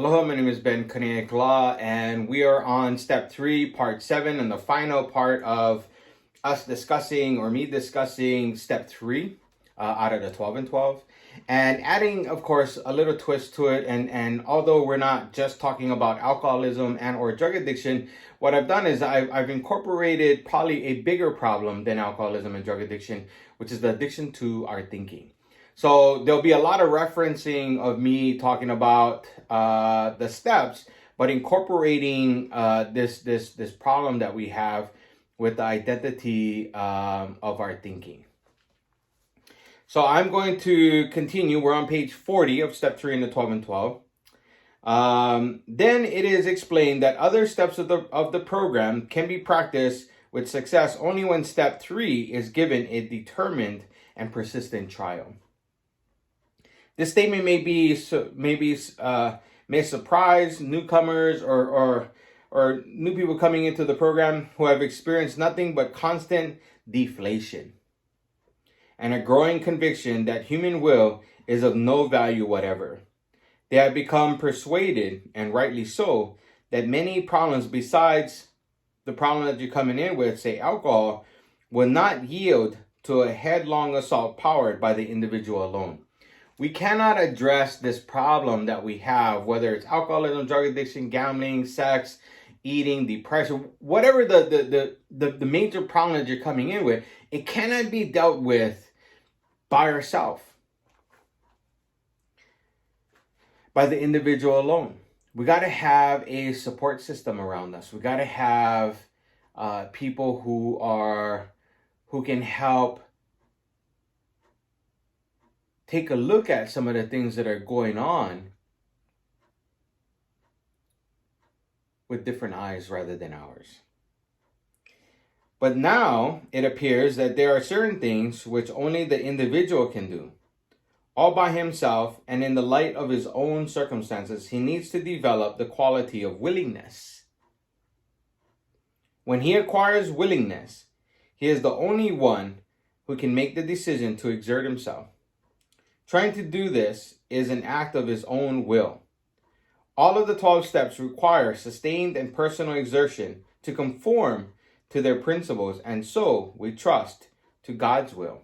Aloha, my name is Kaneaiakala, and we are on step 3, part 7, and the final part of us discussing, or me discussing, step 3 out of the 12 and 12. And adding, of course, a little twist to it. And although we're not just talking about alcoholism and or drug addiction, what I've done is I've incorporated probably a bigger problem than alcoholism and drug addiction, which is the addiction to our thinking. So there'll be a lot of referencing of me talking about the steps, but incorporating this problem that we have with the identity of our thinking. So I'm going to continue. We're on page 40 of step 3 in the 12 and 12. Then it is explained that other steps of the program can be practiced with success only when step 3 is given a determined and persistent trial. This statement may surprise newcomers or new people coming into the program who have experienced nothing but constant deflation and a growing conviction that human will is of no value whatever. They have become persuaded, and rightly so, that many problems besides the problem that you're coming in with, say alcohol, will not yield to a headlong assault powered by the individual alone. We cannot address this problem that we have, whether it's alcoholism, drug addiction, gambling, sex, eating, depression, whatever the major problem that you're coming in with, it cannot be dealt with by ourselves, by the individual alone. We got to have a support system around us. We got to have people who can help take a look at some of the things that are going on with different eyes rather than ours. But now it appears that there are certain things which only the individual can do. All by himself and in the light of his own circumstances, he needs to develop the quality of willingness. When he acquires willingness, he is the only one who can make the decision to exert himself. Trying to do this is an act of his own will. All of the 12 steps require sustained and personal exertion to conform to their principles, and so we trust to God's will.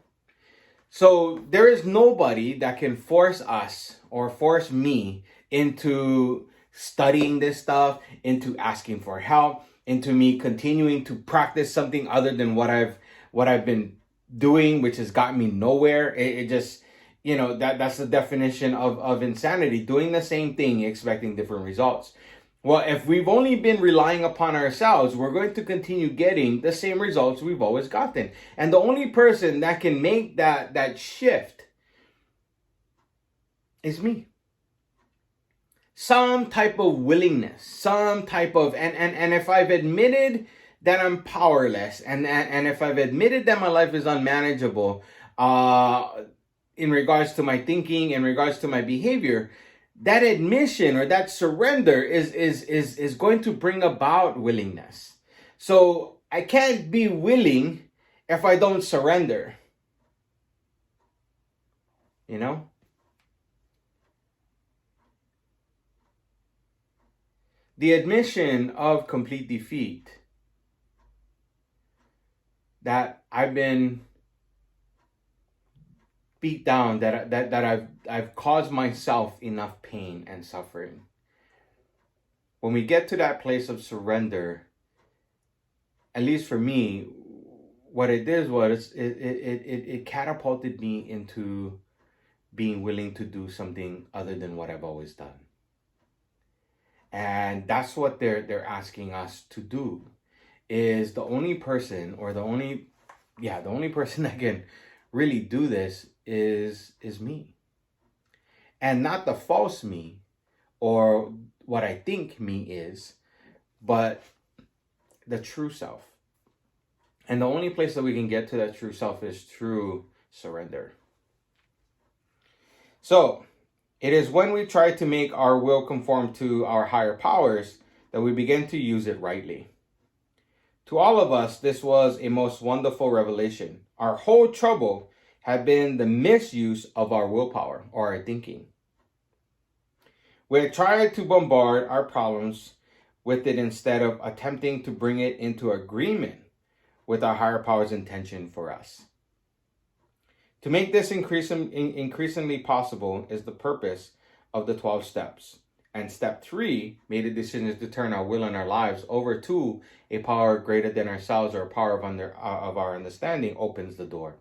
So there is nobody that can force us or force me into studying this stuff, into asking for help, into me continuing to practice something other than what I've been doing, which has gotten me nowhere. It just, that's the definition of insanity, doing the same thing, expecting different results. Well, if we've only been relying upon ourselves, we're going to continue getting the same results we've always gotten. And the only person that can make that shift is me. Some type of willingness, some type of, and if I've admitted that I'm powerless, and if I've admitted that my life is unmanageable, in regards to my thinking, in regards to my behavior, that admission or that surrender is going to bring about willingness. So I can't be willing if I don't surrender. The admission of complete defeat, that I've been beat down, that I've caused myself enough pain and suffering. When we get to that place of surrender, at least for me, what it did was it catapulted me into being willing to do something other than what I've always done. And that's what they're asking us to do. Is the only person that can really do this is me. And not the false me or what I think me is, but the true self. And the only place that we can get to that true self is through surrender. So it is when we try to make our will conform to our higher powers that we begin to use it rightly. To all of us, this was a most wonderful revelation. Our whole trouble had been the misuse of our willpower or our thinking. We try to bombard our problems with it instead of attempting to bring it into agreement with our higher power's intention for us. To make this increasingly possible is the purpose of the 12 steps. And step 3, made a decision to turn our will and our lives over to a power greater than ourselves, or a power of our understanding, opens the door.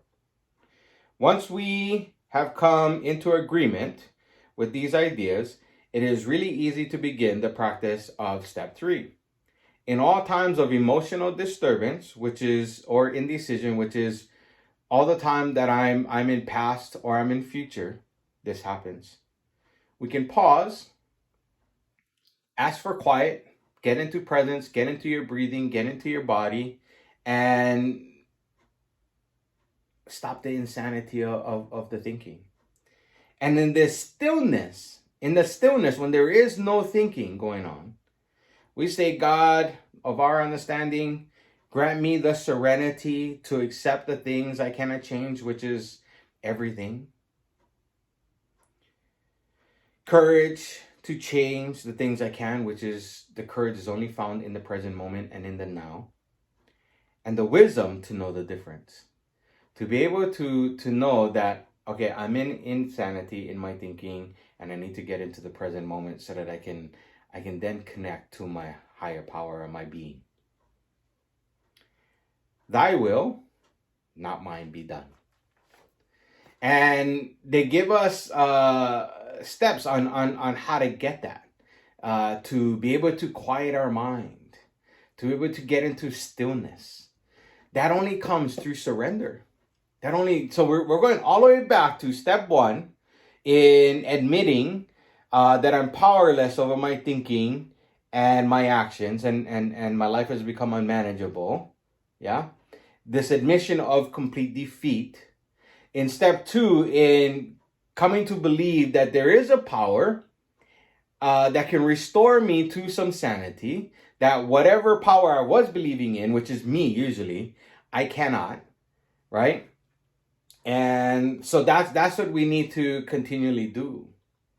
Once we have come into agreement with these ideas, it is really easy to begin the practice of step 3. In all times of emotional disturbance, or indecision, which is all the time that I'm in past or I'm in future, this happens. We can pause, ask for quiet, get into presence, get into your breathing, get into your body, and stop the insanity of the thinking. And in the stillness, when there is no thinking going on, we say, God of our understanding, grant me the serenity to accept the things I cannot change, which is everything. Courage to change the things I can, which is the courage is only found in the present moment and in the now. And the wisdom to know the difference. To be able to know that, okay, I'm in insanity in my thinking, and I need to get into the present moment so that I can then connect to my higher power of my being. Thy will, not mine, be done. And they give us steps on how to get that, to be able to quiet our mind, to be able to get into stillness. That only comes through surrender. So we're going all the way back to step 1 in admitting that I'm powerless over my thinking and my actions, and my life has become unmanageable. Yeah. This admission of complete defeat. In step 2, in coming to believe that there is a power that can restore me to some sanity, that whatever power I was believing in, which is me usually, I cannot, right? And so that's what we need to continually do,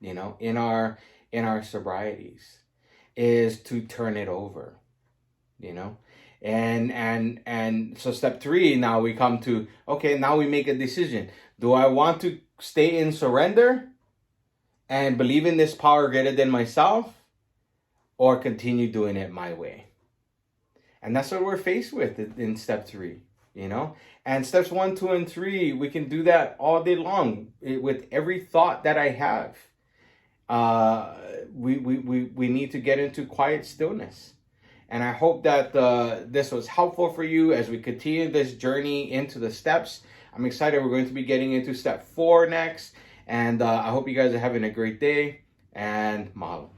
in our sobrieties, is to turn it over, and so step 3, now we come to, okay, now we make a decision. Do I want to stay in surrender and believe in this power greater than myself, or continue doing it my way? And that's what we're faced with in step 3, and steps 1, 2, and 3, we can do that all day long with every thought that I have. We need to get into quiet stillness. And I hope that this was helpful for you as we continue this journey into the steps. I'm excited. We're going to be getting into step 4 next. And I hope you guys are having a great day. And mahalo.